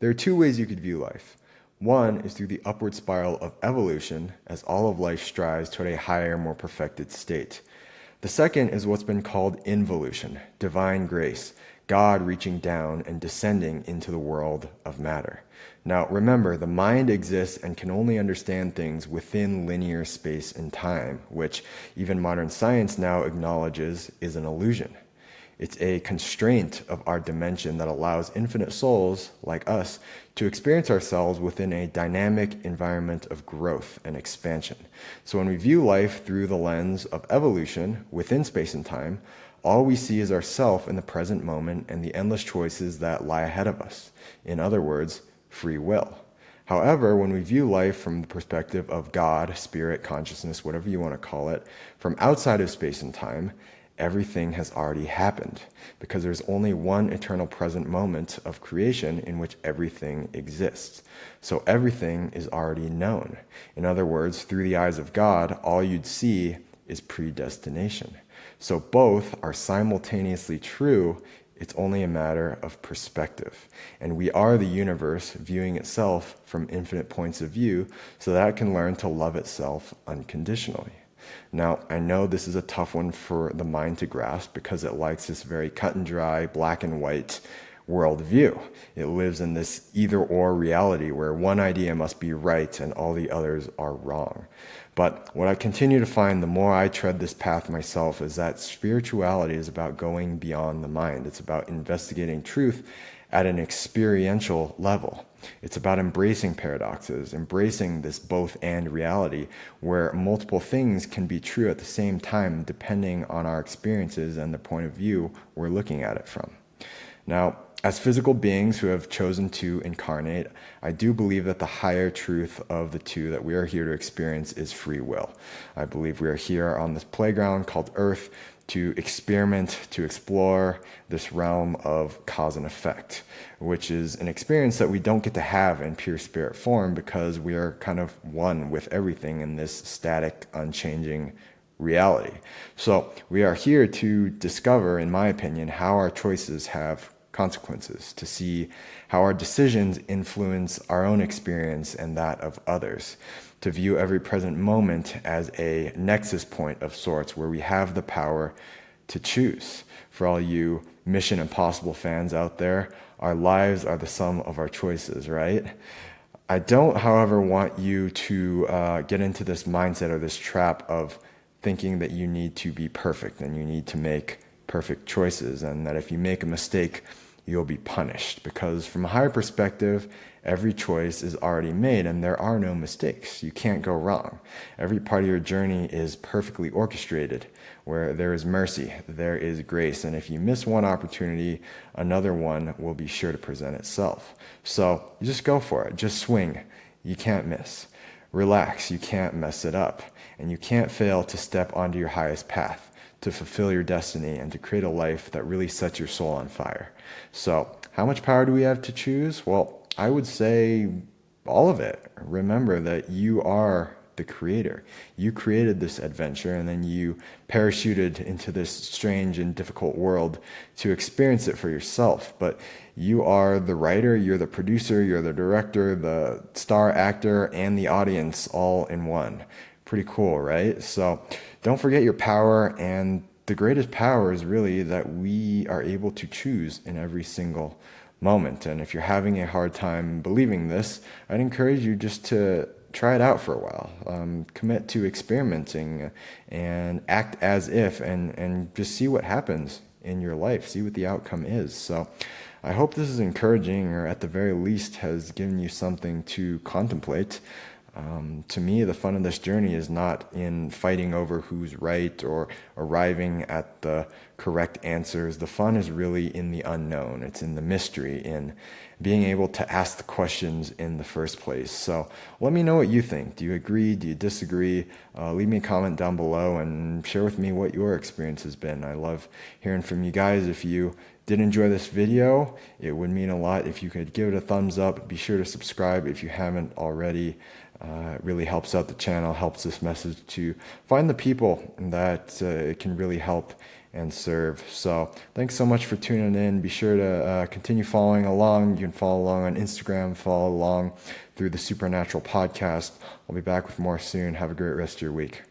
There are two ways you could view life. One is through the upward spiral of evolution, as all of life strives toward a higher, more perfected state. The second is what's been called involution, divine grace, God reaching down and descending into the world of matter. Now, remember, the mind exists and can only understand things within linear space and time, which even modern science now acknowledges is an illusion. It's a constraint of our dimension that allows infinite souls, like us, to experience ourselves within a dynamic environment of growth and expansion. So when we view life through the lens of evolution within space and time, all we see is ourself in the present moment and the endless choices that lie ahead of us. In other words, free will. However, when we view life from the perspective of God, spirit, consciousness, whatever you want to call it, from outside of space and time, everything has already happened, because there's only one eternal present moment of creation in which everything exists. So everything is already known. In other words, through the eyes of God, all you'd see is predestination. So both are simultaneously true. It's only a matter of perspective. And we are the universe viewing itself from infinite points of view so that it can learn to love itself unconditionally. Now, I know this is a tough one for the mind to grasp because it likes this very cut and dry, black and white worldview. It lives in this either-or reality where one idea must be right and all the others are wrong. But what I continue to find the more I tread this path myself is that spirituality is about going beyond the mind. It's about investigating truth at an experiential level. It's about embracing paradoxes, embracing this both and reality where multiple things can be true at the same time depending on our experiences and the point of view we're looking at it from. Now, as physical beings who have chosen to incarnate, I do believe that the higher truth of the two that we are here to experience is free will. I believe we are here on this playground called Earth to experiment, to explore this realm of cause and effect, which is an experience that we don't get to have in pure spirit form because we are kind of one with everything in this static, unchanging reality. So we are here to discover, in my opinion, how our choices have consequences, to see how our decisions influence our own experience and that of others, to view every present moment as a nexus point of sorts where we have the power to choose. For all you Mission Impossible fans out there, our lives are the sum of our choices, right? I don't, however, want you to get into this mindset or this trap of thinking that you need to be perfect and you need to make perfect choices, and that if you make a mistake, you'll be punished. Because from a higher perspective, every choice is already made and there are no mistakes. You can't go wrong. Every part of your journey is perfectly orchestrated. Where there is mercy, there is grace. And if you miss one opportunity, another one will be sure to present itself. So just go for it. Just swing. You can't miss. Relax. You can't mess it up. And you can't fail to step onto your highest path, to fulfill your destiny and to create a life that really sets your soul on fire. So how much power do we have to choose? Well, I would say all of it. Remember that you are the creator. You created this adventure and then you parachuted into this strange and difficult world to experience it for yourself. But you are the writer, you're the producer, you're the director, the star actor, and the audience all in one. Pretty cool, right? So don't forget your power, and the greatest power is really that we are able to choose in every single moment. And if you're having a hard time believing this, I'd encourage you just to try it out for a while. Commit to experimenting and act as if, and just see what happens in your life, see what the outcome is. So I hope this is encouraging, or at the very least has given you something to contemplate. To me, the fun of this journey is not in fighting over who's right or arriving at the correct answers. The fun is really in the unknown. It's in the mystery, in being able to ask the questions in the first place. So let me know what you think. Do you agree? Do you disagree? Leave me a comment down below and share with me what your experience has been. I love hearing from you guys. If you did enjoy this video, it would mean a lot if you could give it a thumbs up. Be sure to subscribe if you haven't already. It really helps out the channel, helps this message to find the people that it can really help and serve. So thanks so much for tuning in. Be sure to continue following along. You can follow along on Instagram, follow along through the Supernatural podcast. I'll be back with more soon. Have a great rest of your week.